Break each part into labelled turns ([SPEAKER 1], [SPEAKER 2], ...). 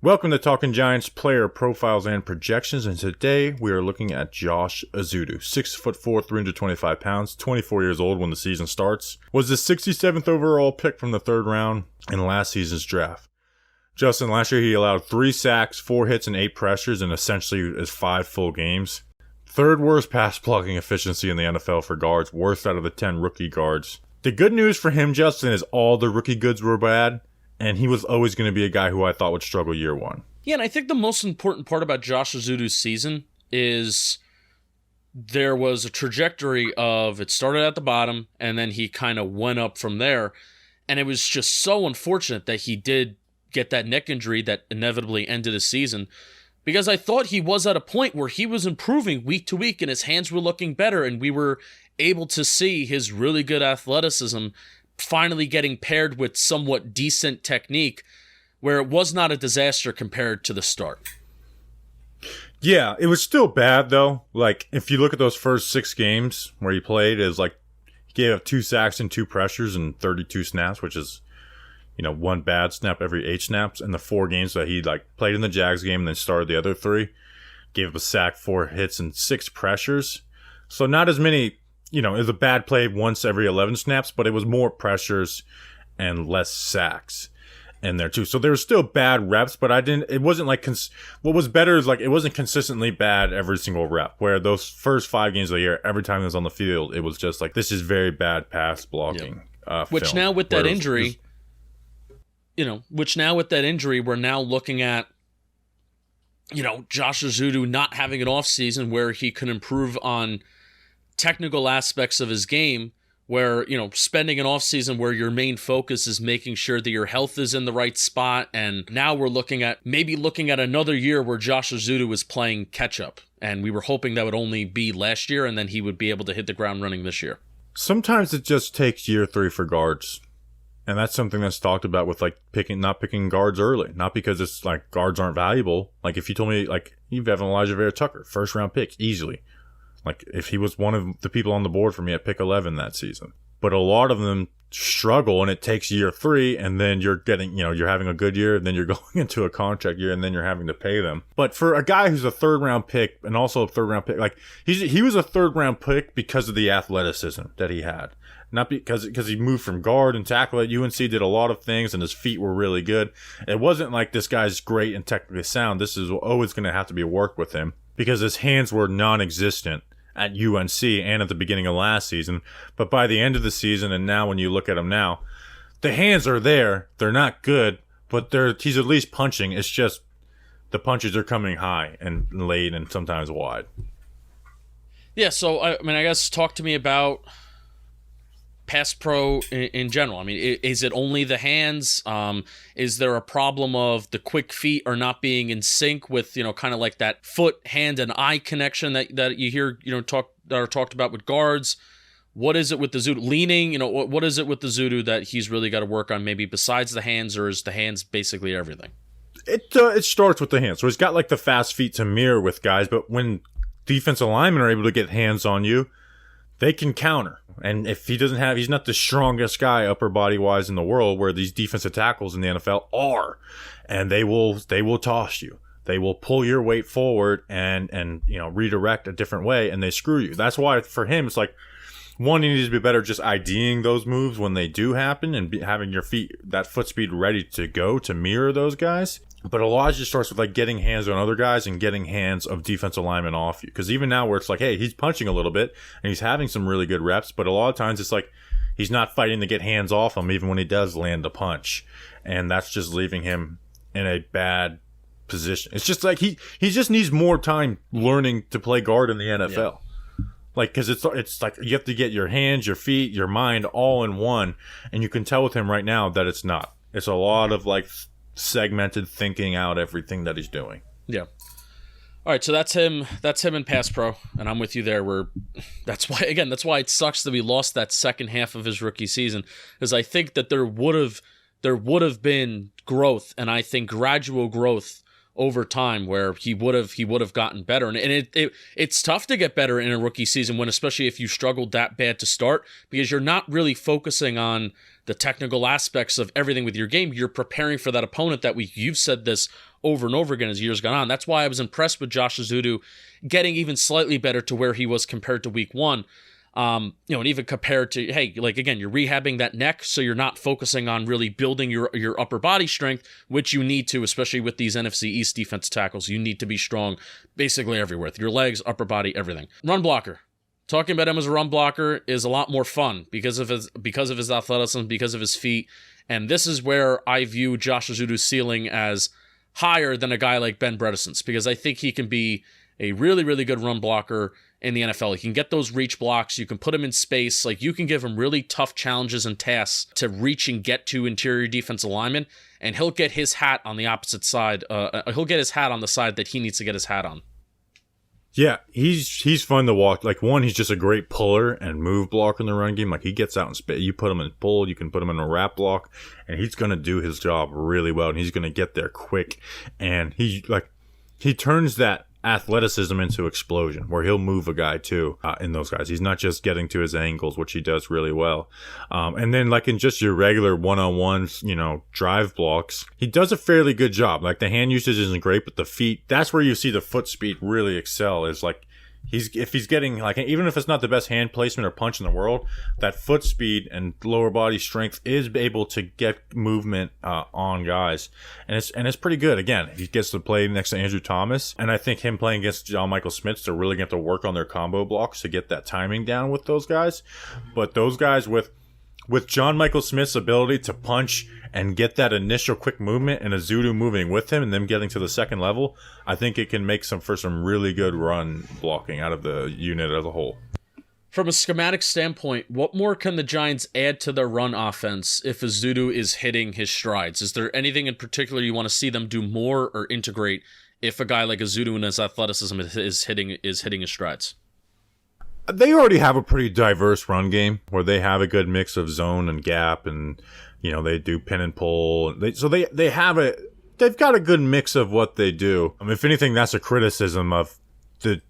[SPEAKER 1] Welcome to Talking Giants player profiles and projections, and today we are looking at Josh Ezeudu, 6'4", 325 pounds, 24 years old when the season starts. Was the 67th overall pick from the third round in last season's draft. Justin, last year he allowed 3 sacks, 4 hits, and 8 pressures in essentially his 5 full games. Third worst pass blocking efficiency in the NFL for guards, worst out of the 10 rookie guards. The good news for him, Justin, is all the rookie goods were bad. And he was always going to be a guy who I thought would struggle year one.
[SPEAKER 2] Yeah, and I think the most important part about Josh Ezeudu's season is there was a trajectory of it started at the bottom, and then he kind of went up from there. And it was just so unfortunate that he did get that neck injury that inevitably ended his season, because I thought he was at a point where he was improving week to week, and his hands were looking better, and we were able to see his really good athleticism finally getting paired with somewhat decent technique where it was not a disaster compared to the start.
[SPEAKER 1] Yeah, it was still bad though. Like, if you look at those first 6 games where he played, is like he gave up 2 sacks and 2 pressures and 32 snaps, which is, 1 bad snap every 8 snaps. And the 4 games that he played in the Jags game and then started the other 3, gave up a sack, 4 hits, and 6 pressures. So not as many. It was a bad play once every 11 snaps, but it was more pressures and less sacks in there too. So there were still bad reps, but it wasn't like, what was better is it wasn't consistently bad every single rep, where those first 5 games of the year, every time he was on the field, it was just like, this is very bad pass blocking.
[SPEAKER 2] Yep. Which now with that injury, we're now looking at, Josh Ezeudu not having an off season where he can improve on technical aspects of his game, where spending an off season where your main focus is making sure that your health is in the right spot. And now we're looking at another year where Josh Ezeudu was playing catch up, and we were hoping that would only be last year and then he would be able to hit the ground running this year.
[SPEAKER 1] Sometimes it just takes year 3 for guards, and that's something that's talked about with not picking guards early, not because it's guards aren't valuable. If you told me you have an Elijah Vera Tucker, first round pick easily. If he was one of the people on the board for me at pick 11 that season. But a lot of them struggle, and it takes year 3, and then you're getting, you're having a good year, and then you're going into a contract year, and then you're having to pay them. But for a guy who's a third-round pick, and also a third-round pick, he was a third-round pick because of the athleticism that he had. Not because he moved from guard and tackle at UNC, did a lot of things, and his feet were really good. It wasn't like this guy's great and technically sound. This is always going to have to be work with him, because his hands were non-existent at UNC and at the beginning of last season. But by the end of the season, and now when you look at him now, the hands are there. They're not good, but he's at least punching. It's just the punches are coming high and late and sometimes wide.
[SPEAKER 2] Yeah, so I guess talk to me about pass pro in general. Is it only the hands? Is there a problem of the quick feet are not being in sync with, kind of like that foot, hand, and eye connection that you hear, that are talked about with guards? What is it with the Ezeudu? Leaning, what is it with the Ezeudu that he's really got to work on, maybe besides the hands, or is the hands basically everything?
[SPEAKER 1] It starts with the hands. So he's got the fast feet to mirror with guys, but when defensive linemen are able to get hands on you, they can counter. And if he's not the strongest guy upper body wise in the world, where these defensive tackles in the NFL are, and they will toss you. They will pull your weight forward and redirect a different way, and they screw you. That's why for him it's one, you need to be better just IDing those moves when they do happen, and having your feet, that foot speed ready to go to mirror those guys. But a lot just starts with getting hands on other guys and getting hands of defensive linemen off you. Because even now where it's hey, he's punching a little bit and he's having some really good reps, but a lot of times it's he's not fighting to get hands off him even when he does land a punch. And that's just leaving him in a bad position. It's just he just needs more time learning to play guard in the NFL. Yeah. Because it's you have to get your hands, your feet, your mind all in one. And you can tell with him right now that it's not. It's a lot of segmented thinking out everything that he's doing.
[SPEAKER 2] Yeah. All right, so that's him in pass pro, and I'm with you there. That's why it sucks that we lost that second half of his rookie season, because I think that there would have been growth, and I think gradual growth over time where he would have gotten better. And it's tough to get better in a rookie season when, especially if you struggled that bad to start, because you're not really focusing on the technical aspects of everything with your game. You're preparing for that opponent that week. You've said this over and over again as years gone on. That's why I was impressed with Josh Ezeudu getting even slightly better to where he was compared to week one. And even compared to, hey, like, again, you're rehabbing that neck, so you're not focusing on really building your upper body strength, which you need to, especially with these NFC East defense tackles. You need to be strong basically everywhere, with your legs, upper body, everything. Run blocker. Talking about him as a run blocker is a lot more fun because of his athleticism, because of his feet, and this is where I view Josh Ezeudu's ceiling as higher than a guy like Ben Bredesen's, because I think he can be a really, really good run blocker in the NFL. He can get those reach blocks. You can put him in space. Like, you can give him really tough challenges and tasks to reach and get to interior defensive linemen, and he'll get his hat on the opposite side. He'll get his hat on the side that he needs to get his hat on.
[SPEAKER 1] Yeah, he's fun to walk. Like, one, he's just a great puller and move blocker in the run game. Like, he gets out in space. You put him in pull, you can put him in a wrap block, and he's going to do his job really well, and he's going to get there quick. And he turns that athleticism into explosion, where he'll move a guy too in those guys. He's not just getting to his angles, which he does really well. And then, like, in just your regular one-on-ones, drive blocks, he does a fairly good job. Like, the hand usage isn't great, but the feet, that's where you see the foot speed really excel, is like, if he's getting, like, even if it's not the best hand placement or punch in the world, that foot speed and lower body strength is able to get movement on guys, and it's pretty good. Again, he gets to play next to Andrew Thomas, and I think him playing against John Michael Schmitz, they're really going to have to work on their combo blocks to get that timing down with those guys. But those guys with John Michael Smith's ability to punch and get that initial quick movement and Ezeudu moving with him and them getting to the second level, I think it can make for some really good run blocking out of the unit as a whole.
[SPEAKER 2] From a schematic standpoint, what more can the Giants add to their run offense if Ezeudu is hitting his strides? Is there anything in particular you want to see them do more or integrate if a guy like Ezeudu and his athleticism is hitting his strides?
[SPEAKER 1] They already have a pretty diverse run game where they have a good mix of zone and gap, and they do pin and pull. They've got a good mix of what they do. If anything, that's a criticism of the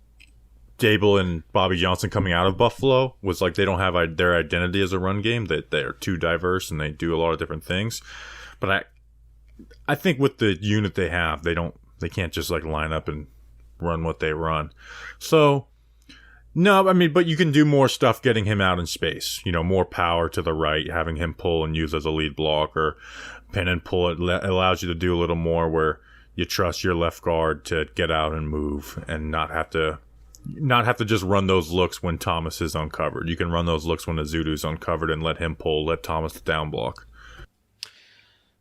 [SPEAKER 1] Dable and Bobby Johnson coming out of Buffalo, was like they don't have their identity as a run game. That they're too diverse and they do a lot of different things. But I think with the unit they have, they can't just like line up and run what they run. So. No, but you can do more stuff getting him out in space. More power to the right, having him pull and use as a lead block, or pin and pull. It allows you to do a little more where you trust your left guard to get out and move and not have to just run those looks when Thomas is uncovered. You can run those looks when Ezeudu's uncovered and let him pull, let Thomas down block.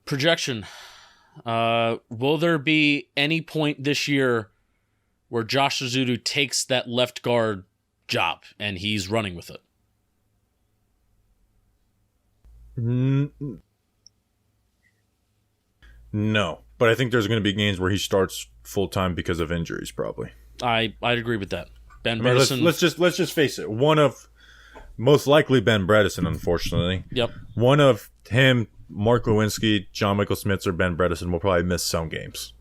[SPEAKER 2] Projection. Will there be any point this year where Josh Ezeudu takes that left guard job and he's running with it?
[SPEAKER 1] No, but I think there's going to be games where he starts full time because of injuries. Probably.
[SPEAKER 2] I'd agree with that. Ben Bredesen.
[SPEAKER 1] Let's just face it. One of most likely Ben Bredesen, unfortunately.
[SPEAKER 2] Yep.
[SPEAKER 1] One of him, Mark Lewinsky, John Michael Schmitz, or Ben Bredesen will probably miss some games.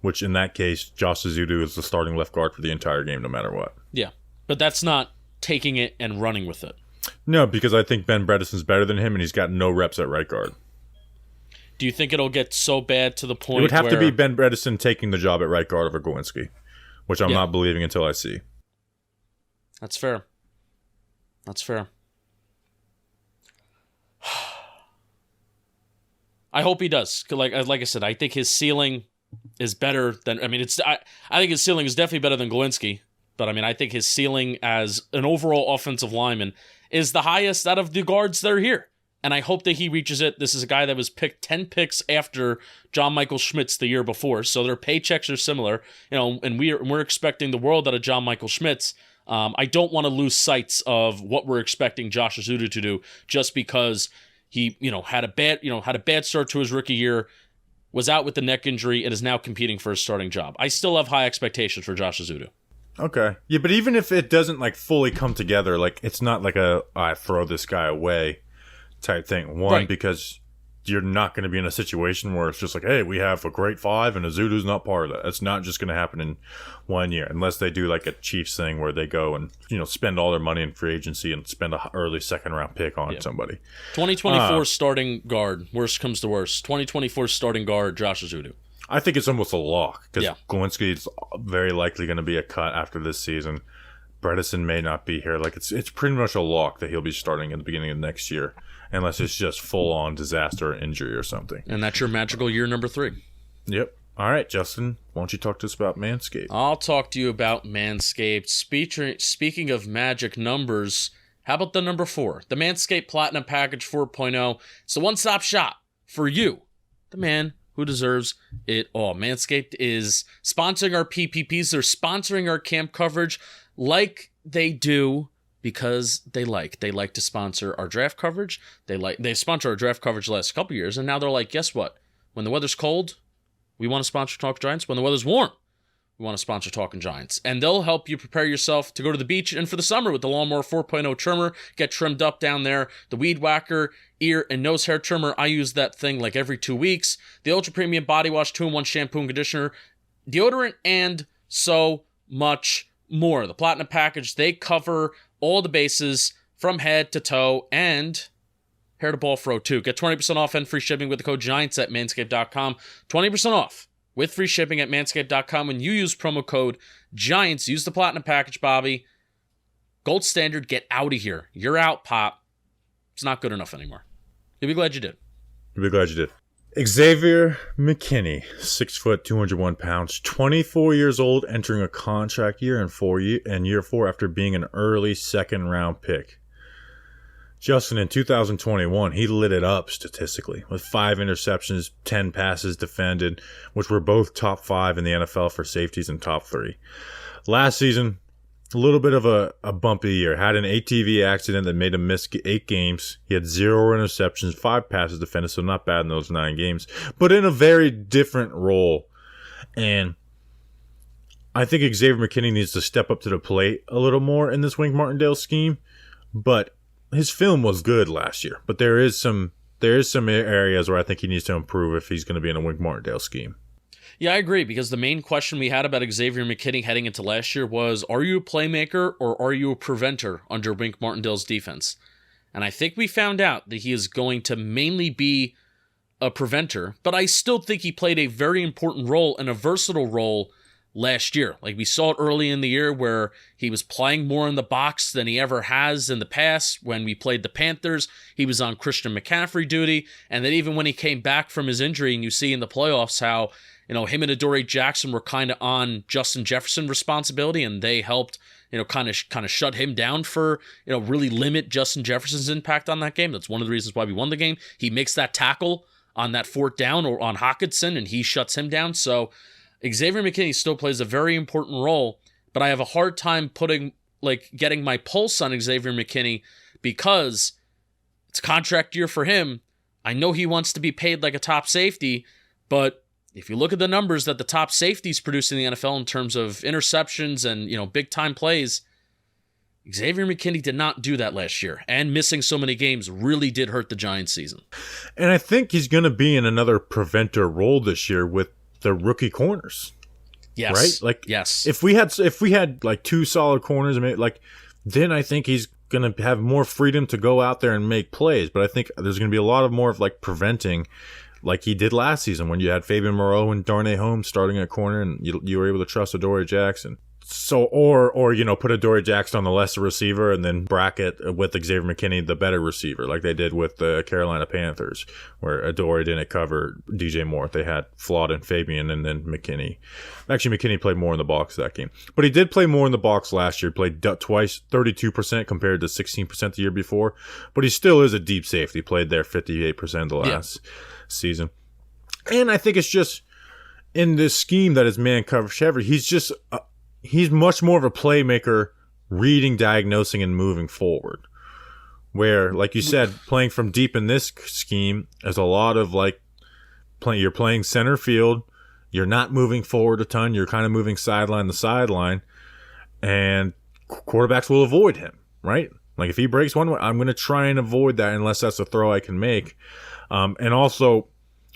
[SPEAKER 1] Which in that case, Josh Ezeudu is the starting left guard for the entire game, no matter what.
[SPEAKER 2] Yeah. But that's not taking it and running with it.
[SPEAKER 1] No, because I think Ben Bredesen's better than him, and he's got no reps at right guard.
[SPEAKER 2] Do you think it'll get so bad to the point
[SPEAKER 1] it would have to be Ben Bredesen taking the job at right guard over Lewinsky, which I'm not believing until I see.
[SPEAKER 2] That's fair. I hope he does. Like I said, I think his ceiling is better than. I think his ceiling is definitely better than Lewinsky. But I think his ceiling as an overall offensive lineman is the highest out of the guards that are here. And I hope that he reaches it. This is a guy that was picked 10 picks after John Michael Schmitz the year before. So their paychecks are similar. And we're expecting the world out of John Michael Schmitz. I don't want to lose sight of what we're expecting Josh Ezeudu to do just because he, had a bad start to his rookie year, was out with the neck injury, and is now competing for a starting job. I still have high expectations for Josh Ezeudu.
[SPEAKER 1] Okay. Yeah, but even if it doesn't fully come together, it's not like I throw this guy away type thing. One, right. Because you're not going to be in a situation where it's just like, hey, we have a great five and Ezeudu's not part of that. That's not just going to happen in 1 year unless they do like a Chiefs thing where they go and, spend all their money in free agency and spend an early second round pick on somebody.
[SPEAKER 2] 2024 starting guard, worst comes to worst. 2024 starting guard, Josh Ezeudu.
[SPEAKER 1] I think it's almost a lock because Glowinski is very likely going to be a cut after this season. Bredesen may not be here. Like it's pretty much a lock that he'll be starting at the beginning of next year, unless it's just full on disaster or injury or something.
[SPEAKER 2] And that's your magical year number 3.
[SPEAKER 1] Yep. All right, Justin, why don't you talk to us about Manscaped?
[SPEAKER 2] I'll talk to you about Manscaped. Speaking of magic numbers, how about the number 4, the Manscaped Platinum Package 4.0? It's a one-stop shop for you, the man who deserves it all. Manscaped is sponsoring our PPPs. They're sponsoring our camp coverage like they do because they like to sponsor our draft coverage. They sponsor our draft coverage the last couple years, and now they're like, guess what? When the weather's cold, we want to sponsor Talking Giants. When the weather's warm, we want to sponsor Talking Giants. And they'll help you prepare yourself to go to the beach and for the summer with the Lawnmower 4.0 trimmer. Get trimmed up down there. The Weed Whacker ear and nose hair trimmer. I use that thing like every 2 weeks. The Ultra Premium Body Wash 2-in-1 shampoo and conditioner. Deodorant and so much more. The Platinum Package, they cover all the bases from head to toe and hair to ball fro too. Get 20% off and free shipping with the code GIANTS at manscaped.com. 20% off with free shipping at manscaped.com when you use promo code GIANTS. Use the Platinum Package, Bobby. Gold standard, get out of here. You're out, Pop. It's not good enough anymore. You'll be glad you did.
[SPEAKER 1] You'll be glad you did. Xavier McKinney, 6 foot, 201 pounds, 24 years old, entering a contract year in year 4 after being an early second round pick. Justin, in 2021, he lit it up statistically with 5 interceptions, 10 passes defended, which were both top 5 in the NFL for safeties and top 3. Last season, a little bit of a bumpy year. Had an ATV accident that made him miss 8 games. He had 0 interceptions, 5 passes defended, so not bad in those 9 games, but in a very different role. And I think Xavier McKinney needs to step up to the plate a little more in this Wink Martindale scheme, but his film was good last year, but there is some areas where I think he needs to improve if he's going to be in a Wink Martindale scheme.
[SPEAKER 2] Yeah, I agree, because the main question we had about Xavier McKinney heading into last year was, are you a playmaker or are you a preventer under Wink Martindale's defense? And I think we found out that he is going to mainly be a preventer, but I still think he played a very important role and a versatile role last year. Like we saw it early in the year where he was playing more in the box than he ever has in the past. When we played the Panthers, he was on Christian McCaffrey duty. And then even when he came back from his injury, and you see in the playoffs how, him and Adoree Jackson were kind of on Justin Jefferson responsibility, and they helped, kind of shut him down for, really limit Justin Jefferson's impact on that game. That's one of the reasons why we won the game. He makes that tackle on that 4th down or on Hockenson, and he shuts him down. So Xavier McKinney still plays a very important role, but I have a hard time getting my pulse on Xavier McKinney because it's contract year for him. I know he wants to be paid like a top safety, but if you look at the numbers that the top safeties produce in the NFL in terms of interceptions and, big time plays, Xavier McKinney did not do that last year, and missing so many games really did hurt the Giants season.
[SPEAKER 1] And I think he's going to be in another preventer role this year with the rookie corners.
[SPEAKER 2] Yes.
[SPEAKER 1] Right?
[SPEAKER 2] Yes.
[SPEAKER 1] If we had like 2 solid corners, then I think he's going to have more freedom to go out there and make plays. But I think there's going to be a lot of more of preventing, like he did last season when you had Fabian Moreau and Darnay Holmes starting at corner, and you were able to trust Adoree Jackson. So, or put Adoree Jackson on the lesser receiver and then bracket with Xavier McKinney the better receiver, like they did with the Carolina Panthers, where Adoree didn't cover DJ Moore. They had Flott and Fabian, and then McKinney. Actually, McKinney played more in the box that game, but he did play more in the box last year. Played twice, 32% compared to 16% the year before. But he still is a deep safety. Played there 58% the last season, and I think it's just in this scheme that is man coverage heavy. He's much more of a playmaker, reading, diagnosing, and moving forward. Where, like you said, playing from deep in this scheme is a lot of you're playing center field, you're not moving forward a ton, you're kind of moving sideline to sideline, and quarterbacks will avoid him, right? Like if he breaks one way, I'm going to try and avoid that unless that's a throw I can make. And also,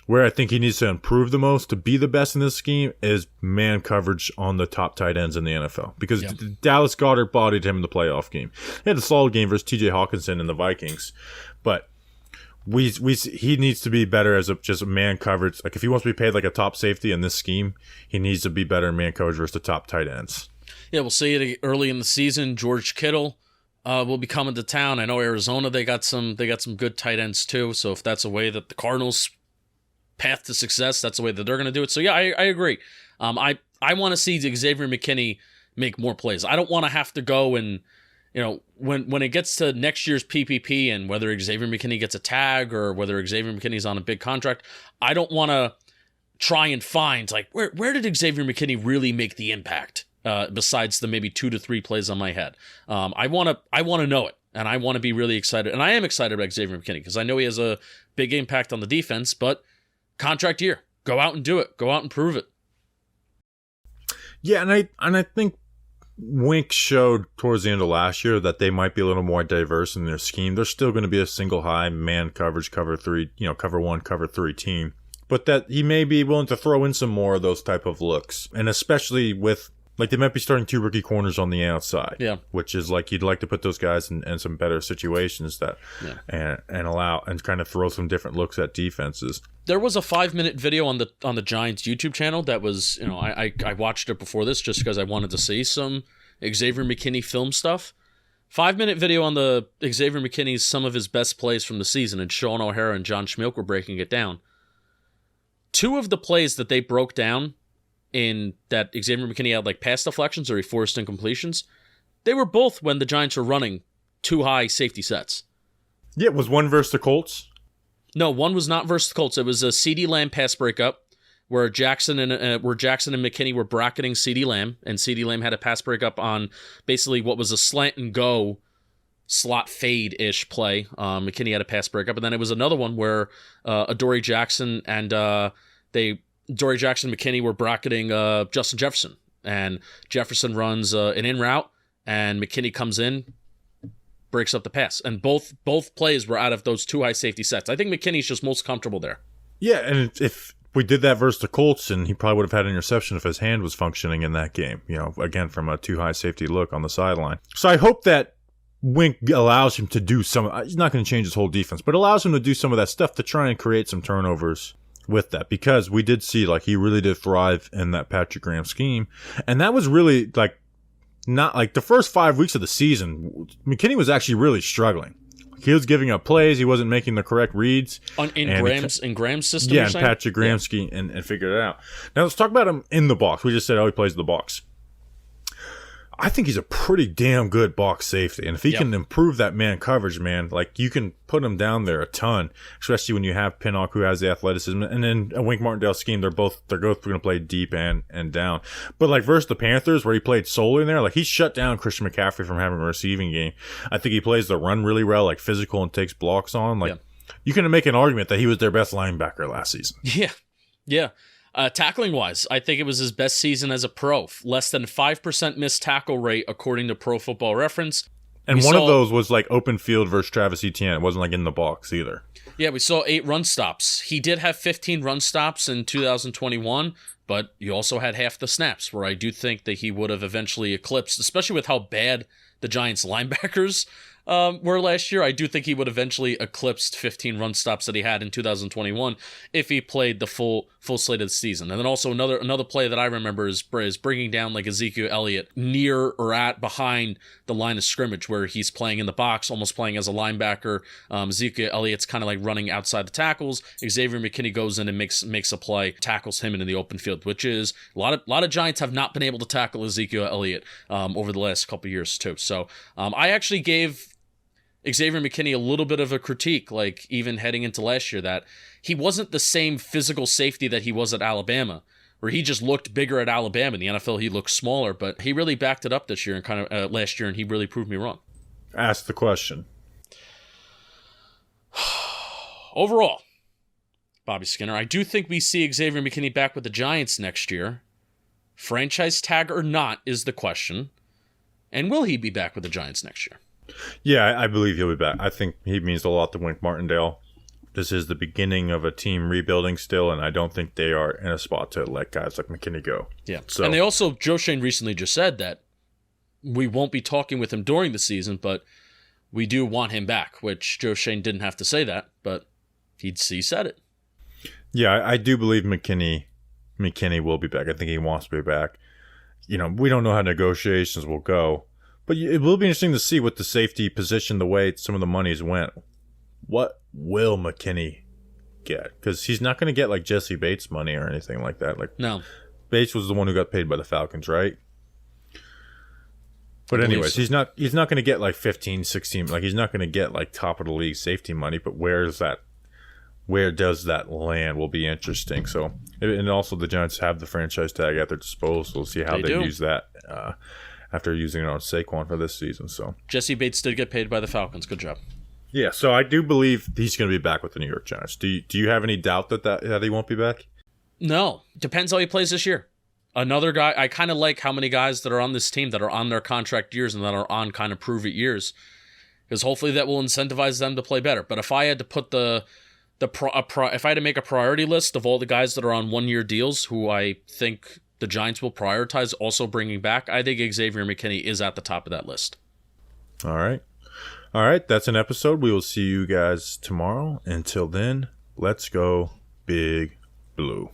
[SPEAKER 1] where I think he needs to improve the most to be the best in this scheme is man coverage on the top tight ends in the NFL. Because Dallas Goedert bodied him in the playoff game. He had a solid game versus T.J. Hawkinson and the Vikings, but he needs to be better as just a man coverage. Like if he wants to be paid like a top safety in this scheme, he needs to be better in man coverage versus the top tight ends. Yeah,
[SPEAKER 2] we'll see it early in the season. George Kittle will be coming to town. I know Arizona, they got some good tight ends too. So if that's a way that the Cardinals' path to success, that's the way that they're going to do it. So yeah, I agree. I want to see Xavier McKinney make more plays. I don't want to have to go and, when it gets to next year's PPP and whether Xavier McKinney gets a tag or whether Xavier McKinney's on a big contract, I don't want to try and find like where did Xavier McKinney really make the impact besides the maybe 2 to 3 plays on my head. I want to know it, and I want to be really excited, and I am excited about Xavier McKinney because I know he has a big impact on the defense. But contract year, go out and do it, go out and prove it.
[SPEAKER 1] Yeah, and I think Wink showed towards the end of last year that they might be a little more diverse in their scheme. They're still going to be a single high man coverage, cover 3, cover 1, cover 3 team. But that he may be willing to throw in some more of those type of looks. And especially with, like, they might be starting 2 rookie corners on the outside. Yeah. Which is like, you'd like to put those guys in some better situations that and allow and kind of throw some different looks at defenses.
[SPEAKER 2] There was a 5-minute video on the Giants YouTube channel that was, I watched it before this just because I wanted to see some Xavier McKinney film stuff. 5-minute video on the Xavier McKinney's some of his best plays from the season, and Sean O'Hara and John Schmilk were breaking it down. 2 of the plays that they broke down in that Xavier McKinney had like pass deflections or he forced incompletions, they were both when the Giants were running 2 high safety sets.
[SPEAKER 1] Yeah, was one versus the Colts?
[SPEAKER 2] No, one was not versus the Colts. It was a CeeDee Lamb pass breakup where Jackson and McKinney were bracketing CeeDee Lamb, and CeeDee Lamb had a pass breakup on basically what was a slant and go slot fade-ish play. McKinney had a pass breakup, and then it was another one where Adoree Jackson and Adoree Jackson and McKinney were bracketing Justin Jefferson, and Jefferson runs an in route, and McKinney comes in, breaks up the pass, and both plays were out of those 2 high safety sets. I think McKinney's just most comfortable there.
[SPEAKER 1] Yeah, and if we did that versus the Colts, and he probably would have had an interception if his hand was functioning in that game. Again from a 2 high safety look on the sideline. So I hope that Wink allows him to do some. He's not going to change his whole defense, but allows him to do some of that stuff to try and create some turnovers with that, because we did see like he really did thrive in that Patrick Graham scheme, and that was really like. Not like the first 5 weeks of the season, McKinney was actually really struggling. He was giving up plays. He wasn't making the correct reads.
[SPEAKER 2] In Graham's system?
[SPEAKER 1] Yeah, in Patrick Graham's scheme, and figured it out. Now let's talk about him in the box. We just said, he plays in the box. I think he's a pretty damn good box safety. And if he can improve that man coverage, man, like you can put him down there a ton, especially when you have Pinnock who has the athleticism. And then a Wink Martindale scheme, they're both going to play deep and down. But like versus the Panthers where he played solely in there, like he shut down Christian McCaffrey from having a receiving game. I think he plays the run really well, like physical and takes blocks on. Like you can make an argument that he was their best linebacker last season.
[SPEAKER 2] Yeah. Tackling-wise, I think it was his best season as a pro. Less than 5% missed tackle rate, according to Pro Football Reference.
[SPEAKER 1] And one of those was like open field versus Travis Etienne. It wasn't like in the box either.
[SPEAKER 2] Yeah, we saw 8 run stops. He did have 15 run stops in 2021, but you also had half the snaps, where I do think that he would have eventually eclipsed, especially with how bad the Giants' linebackers were last year. I do think he would eventually eclipsed 15 run stops that he had in 2021 if he played the full slate of the season. And then also another play that I remember is bringing down like Ezekiel Elliott near or behind the line of scrimmage where he's playing in the box, almost playing as a linebacker. Ezekiel Elliott's kind of like running outside the tackles. Xavier McKinney goes in and makes a play, tackles him in the open field, which is a lot of Giants have not been able to tackle Ezekiel Elliott over the last couple years too. So I actually gave Xavier McKinney a little bit of a critique, like even heading into last year, that he wasn't the same physical safety that he was at Alabama, where he just looked bigger at Alabama. In the NFL, he looked smaller, but he really backed it up this year and kind of last year, and he really proved me wrong.
[SPEAKER 1] Ask the question.
[SPEAKER 2] Overall, Bobby Skinner, I do think we see Xavier McKinney back with the Giants next year. Franchise tag or not is the question. And will he be back with the Giants next year?
[SPEAKER 1] Yeah, I believe he'll be back. I think he means a lot to Wink Martindale. this is the beginning of a team rebuilding still, and I don't think they are in a spot to let guys like McKinney go.
[SPEAKER 2] Yeah.
[SPEAKER 1] So,
[SPEAKER 2] and they also, Joe Schoen recently just said that we won't be talking with him during the season, but we do want him back, which Joe Schoen didn't have to say that, but he said it.
[SPEAKER 1] Yeah, I do believe McKinney will be back. I think he wants to be back. You know, we don't know how negotiations will go, but it will be interesting to see what the safety position, the way some of the monies went. What will McKinney get? Because he's not going to get like Jesse Bates money or anything like that. Like,
[SPEAKER 2] no,
[SPEAKER 1] Bates was the one who got paid by the Falcons, right? But anyways,
[SPEAKER 2] so.
[SPEAKER 1] he's not going to get like 15, 16. Like, he's not going to get like top of the league safety money. But where does that land will be interesting. So, and also the Giants have the franchise tag at their disposal. We'll see how they use that after using it on Saquon for this season. So
[SPEAKER 2] Jesse Bates did get paid by the Falcons. Good job.
[SPEAKER 1] Yeah, so I do believe he's going to be back with the New York Giants. Do you have any doubt that he won't be back?
[SPEAKER 2] No. Depends how he plays this year. Another guy, I kind of like how many guys that are on this team that are on their contract years and that are on kind of prove-it years, because hopefully that will incentivize them to play better. But if I had to put if I had to make a priority list of all the guys that are on one-year deals who I think the Giants will prioritize also bringing back, I think Xavier McKinney is at the top of that list.
[SPEAKER 1] All right, that's an episode. We will see you guys tomorrow. Until then, let's go Big Blue.